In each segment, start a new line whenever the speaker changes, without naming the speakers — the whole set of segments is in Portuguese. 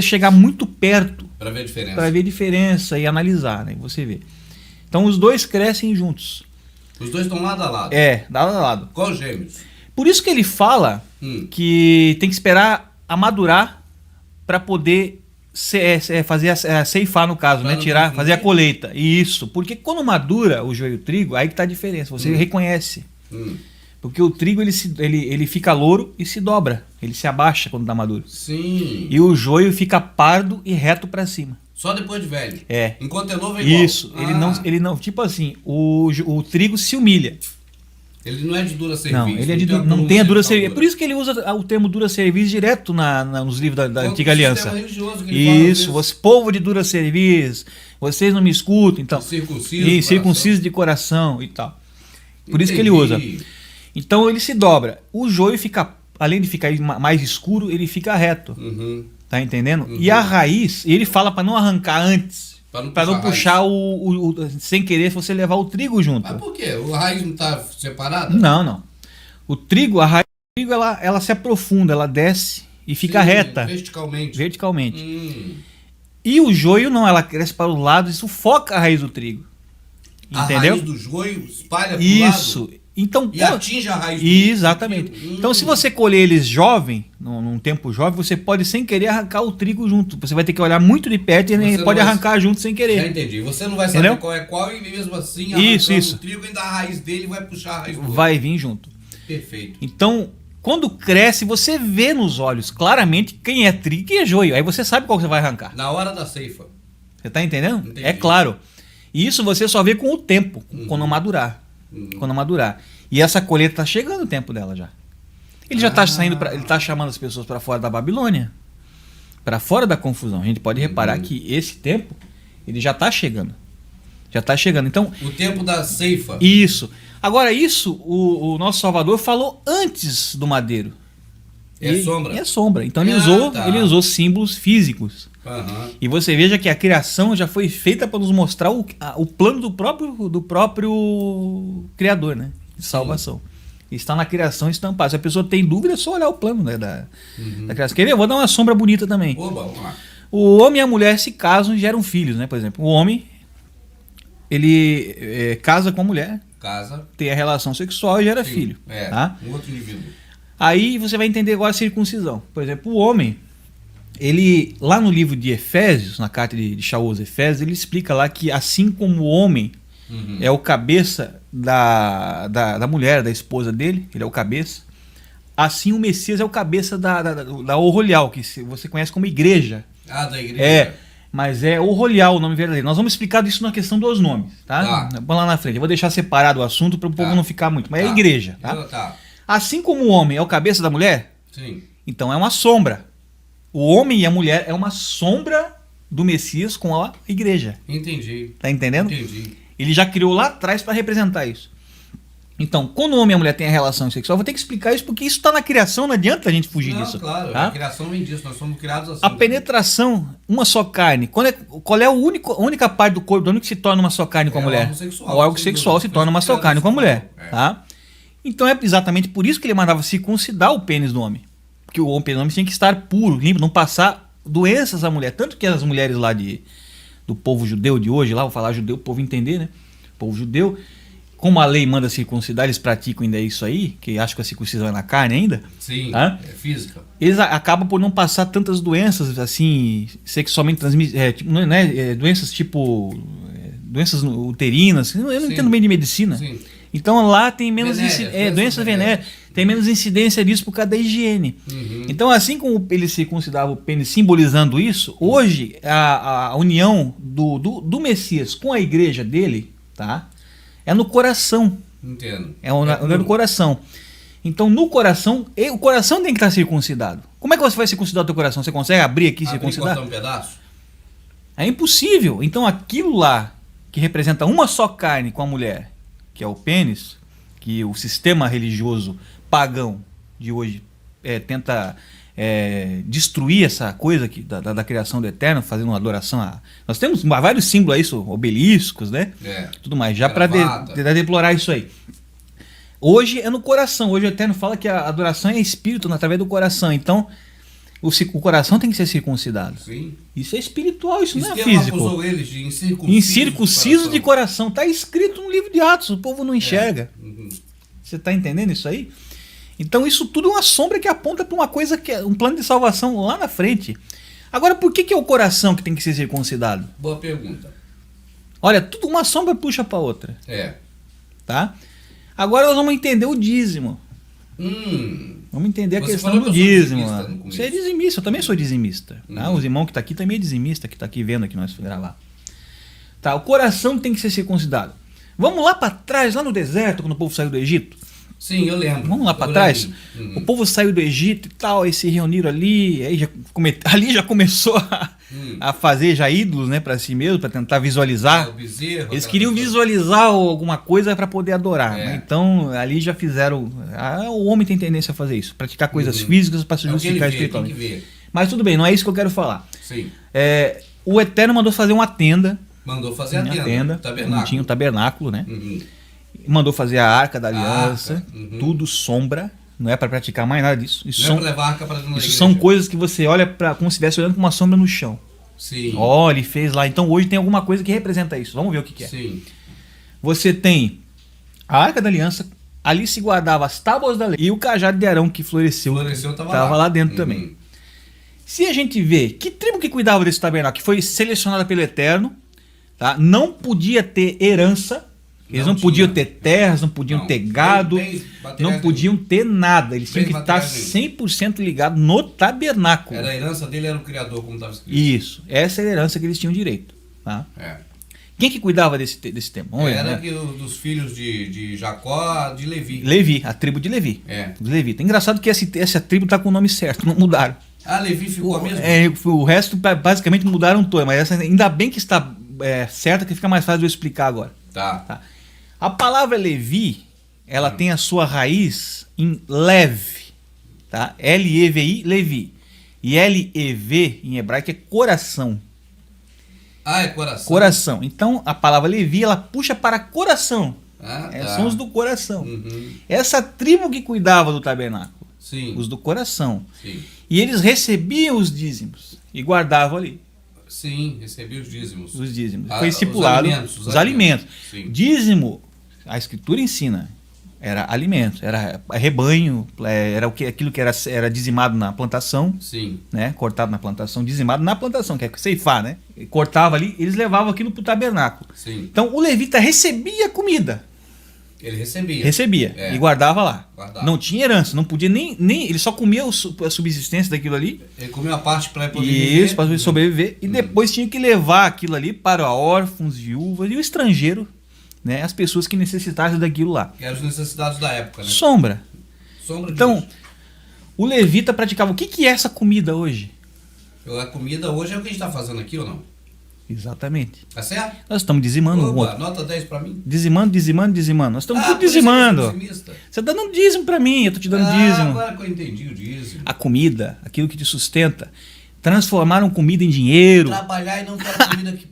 chegar muito perto
Para ver a diferença.
para ver a diferença e analisar, né? Você vê. Então os dois crescem juntos.
Os dois estão lado a lado.
Lado a lado.
Qual os gêmeos?
Por isso que ele fala que tem que esperar amadurar para poder fazer ceifar, no caso, né? Tirar, fazer a colheita. Isso. Porque quando madura o joio e o trigo, aí que tá a diferença. Você reconhece. Porque o trigo ele fica louro e se dobra. Ele se abaixa quando tá maduro.
Sim.
E o joio fica pardo e reto para cima.
Só depois de velho.
É.
Enquanto é novo é igual.
Isso. Ele não, tipo assim, o trigo se humilha.
Ele não é de dura serviço.
Não, ele é de não tem a dura serviço. É por isso que ele usa o termo dura serviço direto nos livros da Antiga Aliança. Isso, povo de dura serviço, vocês não me escutam, então. Circunciso de coração e tal. Por isso que ele usa. Então ele se dobra. O joio fica, além de ficar mais escuro, ele fica reto. Tá entendendo? E a raiz, ele fala para não arrancar antes. Para não puxar sem querer você levar o trigo junto.
Mas por quê? A raiz não está separada?
Não. A raiz do trigo ela se aprofunda, ela desce e fica reta. Verticalmente. E o joio não, ela cresce para os lados e sufoca a raiz do trigo. Entendeu?
A raiz do joio espalha para o
Isso.
lado.
Então,
e atinge a raiz do
exatamente. Então, se você colher eles jovem, num tempo jovem, você pode sem querer arrancar o trigo junto. Você vai ter que olhar muito de perto e pode arrancar junto sem querer.
Já entendi. Você não vai saber qual é qual e mesmo assim arrancando o trigo, ainda a raiz dele vai puxar a raiz do outro.
Vai vir junto.
Perfeito.
Então, quando cresce, você vê nos olhos claramente quem é trigo e quem é joio. Aí você sabe qual você vai arrancar.
Na hora da ceifa.
Você tá entendendo?
Entendi.
É claro. E isso você só vê com o tempo, quando madurar. Quando madurar. E essa colheita tá chegando o tempo dela já. Ele já tá saindo, ele tá chamando as pessoas para fora da Babilônia, para fora da confusão. A gente pode reparar que esse tempo ele já tá chegando. Já tá chegando. Então,
o tempo da ceifa.
Isso. Agora isso o nosso Salvador falou antes do madeiro.
Sombra.
É sombra. Então ele usou símbolos físicos. E você veja que a criação já foi feita para nos mostrar o plano do próprio Criador, né? De salvação. Está na criação estampado. Se a pessoa tem dúvida, é só olhar o plano, né, da criação. Quer ver? Eu vou dar uma sombra bonita também.
Oba, vamos lá.
O homem e a mulher se casam e geram filhos, né? Por exemplo, o homem ele casa com a mulher, tem a relação sexual e gera filho. Tá?
Um outro indivíduo.
Aí você vai entender agora a circuncisão. Por exemplo, o homem, ele, lá no livro de Efésios, na carta de Shaul aos Efésios, ele explica lá que assim como o homem é o cabeça da mulher, da esposa dele, ele é o cabeça, assim o Messias é o cabeça da Orolial, que você conhece como igreja.
Da igreja.
Mas é Orolial o nome verdadeiro. Nós vamos explicar isso na questão dos nomes, tá? Vamos lá na frente. Eu vou deixar separado o assunto para o povo não ficar muito, mas é igreja, tá? Assim como o homem é o cabeça da mulher, então é uma sombra. O homem e a mulher é uma sombra do Messias com a igreja.
Entendi.
Tá entendendo?
Entendi.
Ele já criou lá atrás para representar isso. Então, quando o homem e a mulher têm a relação sexual, eu vou ter que explicar isso porque isso está na criação, não adianta a gente fugir disso.
Claro,
tá?
A criação vem disso, nós somos criados assim.
A penetração, uma só carne. Qual é a única parte do corpo do homem que se torna uma só carne com a mulher? O órgão sexual se torna uma só carne com a mulher. Tá? Então é exatamente por isso que ele mandava circuncidar o pênis do homem. Porque o homem tinha que estar puro, limpo, não passar doenças à mulher. Tanto que as mulheres lá do povo judeu de hoje, lá vou falar judeu, o povo entender, né? O povo judeu, como a lei manda circuncidar, eles praticam ainda isso aí, que acham que a circuncisão é na carne ainda.
Sim,
tá?
É física.
Eles acabam por não passar tantas doenças assim, sexualmente transmissíveis, doenças tipo doenças uterinas. Eu não entendo bem de medicina.
Sim.
Então lá tem menos doenças venéreas, tem menos incidência disso por causa da higiene. Então, assim como ele circuncidava o pênis simbolizando isso, hoje a união do Messias com a igreja dele, tá? É no coração.
Entendo.
É no coração. Então, no coração, o coração tem que estar circuncidado. Como é que você vai circuncidar o teu coração? Você consegue abrir aqui e circuncidar?
Um pedaço?
É impossível. Então, aquilo lá que representa uma só carne com a mulher, que é o pênis, que o sistema religioso pagão de hoje tenta destruir essa coisa da criação do Eterno, fazendo uma adoração a... Nós temos vários símbolos aí, obeliscos, né? Tudo mais, já para deplorar isso aí. Hoje é no coração. Hoje o Eterno fala que a adoração é espírito através do coração. Então, O coração tem que ser circuncidado.
Sim.
Isso é espiritual, isso não é
Esquema
físico.
acusou eles de
Incircunciso de coração. Está escrito no livro de Atos, o povo não enxerga. Você está entendendo isso aí? Então isso tudo é uma sombra que aponta para uma coisa que é um plano de salvação lá na frente. Agora, por que é o coração que tem que ser circuncidado?
Boa pergunta.
Olha, tudo uma sombra puxa para outra.
É.
Tá? Agora nós vamos entender o dízimo. Vamos entender a questão do dízimo. Você é dizimista, eu também sou dizimista. Tá? Os irmãos que estão aqui também é dizimista, que está aqui vendo aqui nós gravar. Tá? O coração tem que ser circuncidado. Vamos lá para trás, lá no deserto, quando o povo saiu do Egito.
Sim, eu lembro.
Vamos lá para trás. O povo saiu do Egito e tal, aí se reuniram ali, aí ali já começou a fazer já ídolos, né, para si mesmo, para tentar visualizar.
O bezerro,
eles queriam visualizar alguma coisa para poder adorar. Né? Então ali já fizeram. O homem tem tendência a fazer isso, praticar coisas físicas para se justificar espiritualmente. Mas tudo bem, não é isso que eu quero falar.
Sim.
O Eterno mandou fazer uma tenda.
Mandou fazer a tenda.
Tabernáculo. Tinha um tabernáculo, né? Mandou fazer a Arca da Aliança, tudo sombra, não é para praticar mais nada disso. Isso
não é para levar a arca para dentro da igreja.
Isso são coisas que você olha como se estivesse olhando com uma sombra no chão.
Sim.
Olha, ele fez lá. Então hoje tem alguma coisa que representa isso. Vamos ver o que é.
Sim.
Você tem a Arca da Aliança, ali se guardava as tábuas da lei e o cajado de Arão que floresceu estava lá dentro também. Se a gente vê que tribo que cuidava desse tabernáculo, que foi selecionada pelo Eterno, tá? Não podia ter herança. Eles não podiam ter terras, não podiam ter gado, não podiam ter nada. Eles tinham que estar 100% ligados no tabernáculo.
A herança dele era o Criador, como estava escrito.
Isso. Essa era a herança que eles tinham direito. Tá? Quem que cuidava desse templo?
Era dos filhos de Jacó, de Levi.
Levi, a tribo de Levi. Dos Levitas. Engraçado que essa tribo está com o nome certo, não mudaram.
Levi ficou mesmo?
O resto basicamente mudaram todo, mas essa ainda bem que está certa, que fica mais fácil de eu explicar agora.
Tá.
A palavra Levi, ela tem a sua raiz em Lev, tá? L-E-V-I, Levi. E L-E-V em hebraico é coração.
É coração.
Coração. Então a palavra Levi, ela puxa para coração. São os do coração. Essa tribo que cuidava do tabernáculo.
Sim.
Os do coração.
Sim.
E eles recebiam os dízimos e guardavam ali.
Sim, recebiam os dízimos.
Os dízimos. Foi estipulado. Os alimentos.
Sim.
Dízimo, a Escritura ensina, era alimento, era rebanho, era aquilo que era dizimado na plantação.
Sim.
Né? Cortado na plantação, dizimado na plantação, que é ceifar, né? Cortava ali, eles levavam aquilo para o tabernáculo.
Sim.
Então o levita recebia comida.
Ele recebia.
Recebia. E guardava lá.
Guardava.
Não tinha herança, não podia nem ele só comia a subsistência daquilo ali.
Ele comia a parte para poder viver.
Isso, para sobreviver. E depois tinha que levar aquilo ali para órfãos, viúvas e o estrangeiro, né? As pessoas que necessitassem daquilo lá.
Que eram as necessidades da época, né?
Sombra.
Então,
o levita praticava. O que é essa comida hoje?
A comida hoje é o que a gente está fazendo aqui ou não?
Exatamente.
Tá certo?
Nós estamos dizimando.
Nota 10 para mim.
Dizimando. Nós estamos tudo dizimando. Você está dando dízimo para mim, eu estou te dando dízimo.
Agora que eu entendi o dízimo.
A comida, aquilo que te sustenta. Transformaram comida em dinheiro.
Trabalhar e não ter a comida que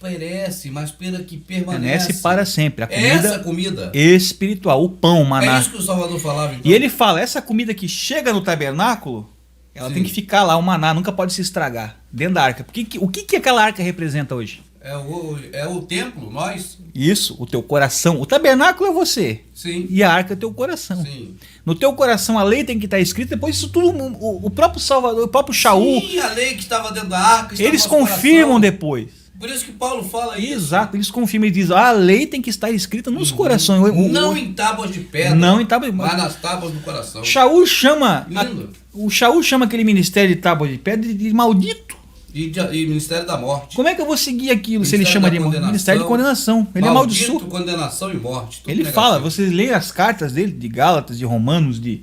perece, mas pela que permanece.
Para sempre. A comida
essa comida
espiritual, o pão, o maná.
É isso que o Salvador falava. Então.
E ele fala, essa comida que chega no tabernáculo, ela tem que ficar lá, o maná, nunca pode se estragar, dentro da arca. O que aquela arca representa hoje?
É o templo, nós.
Isso, o teu coração. O tabernáculo é você.
Sim.
E a arca é o teu coração.
Sim.
No teu coração a lei tem que estar escrita, depois isso tudo, o próprio Salvador, o próprio Shaul.
Sim, a lei que estava dentro da arca.
Eles confirmam depois.
Por isso que Paulo fala isso.
Exato, eles confirmam e dizem, a lei tem que estar escrita nos corações.
Não em tábuas de pedra, mas nas tábuas do coração.
Shaul chama aquele ministério de tábua de pedra de maldito.
E Ministério da Morte.
Como é que eu vou seguir aquilo se ele chama de Ministério de Condenação? Ele
maldito,
é amaldiçoado.
Condenação e morte.
Ele fala, vocês leem as cartas dele, de Gálatas, de Romanos, de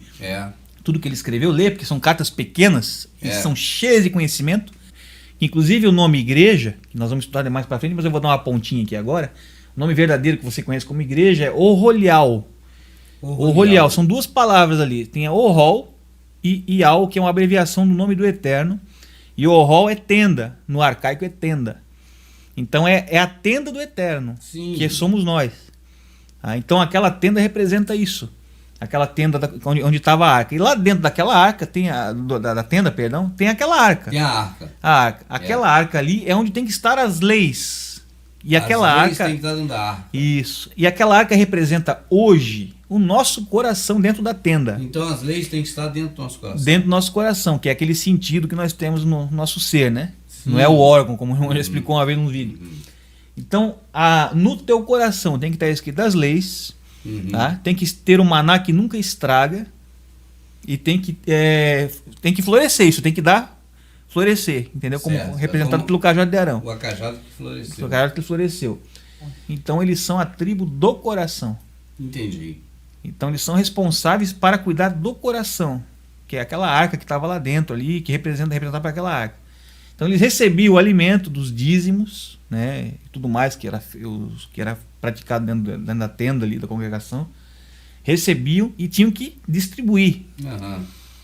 tudo que ele escreveu, lê, porque são cartas pequenas e são cheias de conhecimento. Inclusive o nome igreja, que nós vamos estudar mais para frente, mas eu vou dar uma pontinha aqui agora. O nome verdadeiro que você conhece como igreja é Orolial. Orolial, são duas palavras ali. Tem a Orol e Ial, que é uma abreviação do nome do Eterno. E o Orol é tenda, no arcaico é tenda. Então é a tenda do Eterno, que somos nós. Então aquela tenda representa isso. aquela tenda onde estava a arca. E lá dentro daquela arca, da tenda, perdão, tem aquela arca.
Tem a arca.
A arca. Aquela arca ali é onde tem que estar as leis. E aquela
as leis
arca.
Tem que estar dentro da arca.
Isso. E aquela arca representa hoje o nosso coração dentro da tenda.
Então as leis têm que estar dentro do nosso coração.
Dentro do nosso coração, que é aquele sentido que nós temos no nosso ser, né? Sim. Não é o órgão, como o irmão já explicou uma vez no vídeo. Então, no teu coração tem que estar escrito as leis, tá? Tem que ter um maná que nunca estraga e tem que florescer, isso tem que florescer, entendeu? Como representado pelo cajado de Arão.
O cajado que floresceu.
O cajado que floresceu. Então, eles são a tribo do coração.
Entendi.
Então, eles são responsáveis para cuidar do coração, que é aquela arca que estava lá dentro ali, que representava para aquela arca. Então eles recebiam o alimento dos dízimos, né, e tudo mais que era praticado dentro da tenda ali da congregação, recebiam e tinham que distribuir.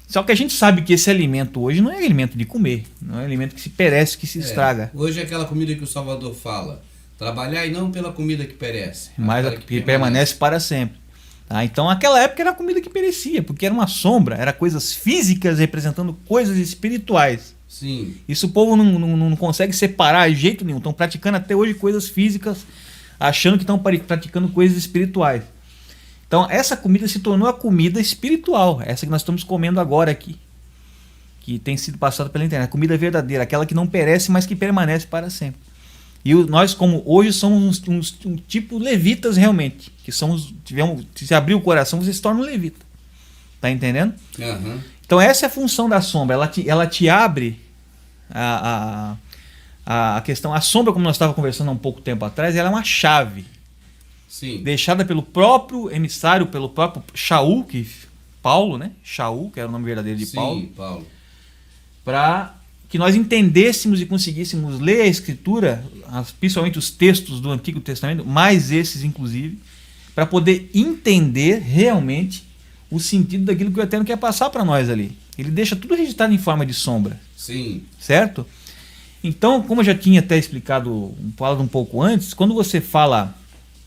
Só que a gente sabe que esse alimento hoje não é alimento de comer, não é alimento que se perece, que se estraga.
Hoje é aquela comida que o Salvador fala, trabalhar e não pela comida que perece,
mas a que permanece para sempre. Tá? Então aquela época era a comida que perecia, porque era uma sombra, era coisas físicas representando coisas espirituais.
Sim.
Isso o povo não consegue separar de jeito nenhum. Estão praticando até hoje coisas físicas, achando que estão praticando coisas espirituais. Então essa comida se tornou a comida espiritual, essa que nós estamos comendo agora aqui, que tem sido passada pela internet, a comida verdadeira, aquela que não perece, mas que permanece para sempre. E nós, como hoje, somos um tipo levitas realmente, que somos, se abrir o coração, você se torna um levita. Tá entendendo? Então essa é a função da sombra, ela te abre a questão, a sombra, como nós estávamos conversando há um pouco tempo atrás, ela é uma chave.
Sim.
Deixada pelo próprio emissário, pelo próprio Shaul, Paulo, né? Shaul, que era o nome verdadeiro de Paulo.
Sim, Paulo.
Para que nós entendêssemos e conseguíssemos ler a Escritura, principalmente os textos do Antigo Testamento, mais esses inclusive, para poder entender realmente o sentido daquilo que o Eterno quer passar para nós ali. Ele deixa tudo registrado em forma de sombra.
Sim.
Certo? Então, como eu já tinha até falado um pouco antes, quando você fala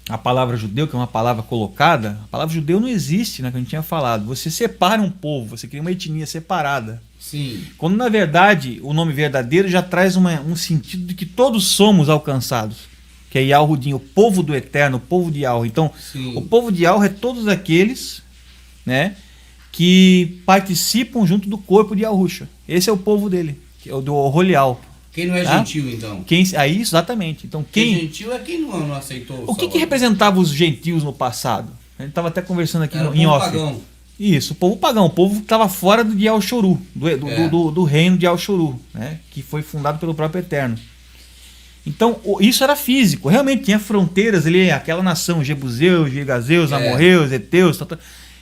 a palavra judeu, que é uma palavra colocada, a palavra judeu não existe, né, que a gente tinha falado. Você separa um povo, você cria uma etnia separada.
Sim.
Quando, na verdade, o nome verdadeiro já traz um sentido de que todos somos alcançados. Que é Yahudim, o povo do Eterno, o povo de Yahweh. Então, sim, o povo de Yahweh é todos aqueles, né, que participam junto do corpo de Yahusha. Esse é o povo dele, que é o do Rolial.
Quem não é gentil, então?
Aí, exatamente. Então, quem
gentil é quem não aceitou
o que representava os gentios no passado? A gente estava até conversando aqui em off.
Pagão.
Isso, o povo pagão, o povo que estava fora de Yahshuru, do reino de Yahshuru, né, que foi fundado pelo próprio Eterno. Então, isso era físico, realmente tinha fronteiras ali, aquela nação, Jebuseus, Gigazeus, Amorreus, Eteus,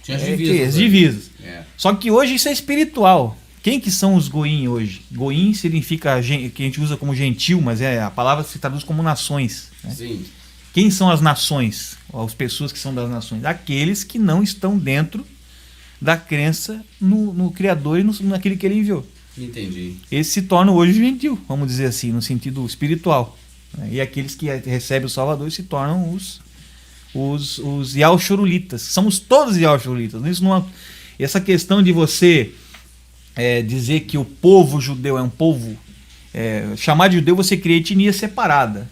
tinha
as divisas. Só que hoje isso é espiritual. Quem que são os goim hoje? Goim significa, que a gente usa como gentil, mas a palavra se traduz como nações. Né?
Sim.
Quem são as nações? As pessoas que são das nações? Aqueles que não estão dentro da crença no Criador e naquele que ele enviou.
Entendi.
Esse se torna hoje gentil, vamos dizer assim, no sentido espiritual. Né? E aqueles que recebem o Salvador se tornam os Yahshurulitas. Somos todos Yahshurulitas. Essa questão de você dizer que o povo judeu é um povo... chamar de judeu, você cria etnia separada.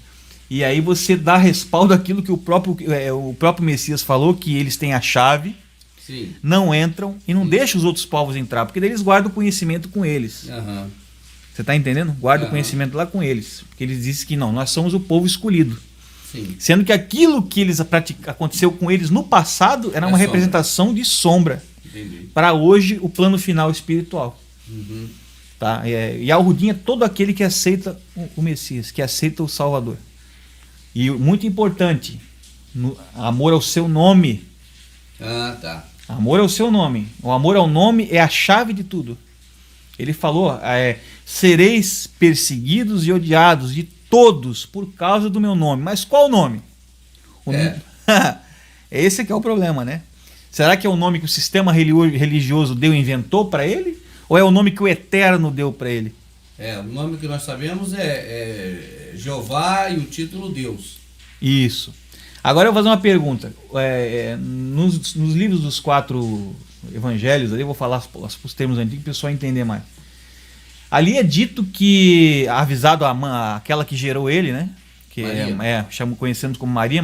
E aí você dá respaldo àquilo que o próprio Messias falou, que eles têm a chave.
Sim.
Não entram e não deixam os outros povos entrar, porque daí eles guardam o conhecimento com eles. Você está entendendo? Guarda o conhecimento lá com eles. Porque eles dizem que não, nós somos o povo escolhido.
Sim.
Sendo que aquilo que aconteceu com eles no passado era uma representação de sombra. Para hoje, o plano final espiritual. Tá? E Yahudim é todo aquele que aceita o Messias, que aceita o Salvador. E muito importante, amor ao seu nome.
Tá.
Amor ao seu nome. O amor ao nome é a chave de tudo. Ele falou, sereis perseguidos e odiados de todos por causa do meu nome. Mas qual o nome? Esse que é o problema, né? Será que é o nome que o sistema religioso inventou para ele? Ou é o nome que o Eterno deu para ele?
O nome que nós sabemos é Jeová e o título Deus.
Isso. Agora eu vou fazer uma pergunta. Nos livros dos 4 evangelhos, ali eu vou falar os termos antigos para o pessoal entender mais. Ali é dito que, avisado aquela que gerou ele, né? Que conhecemos como Maria,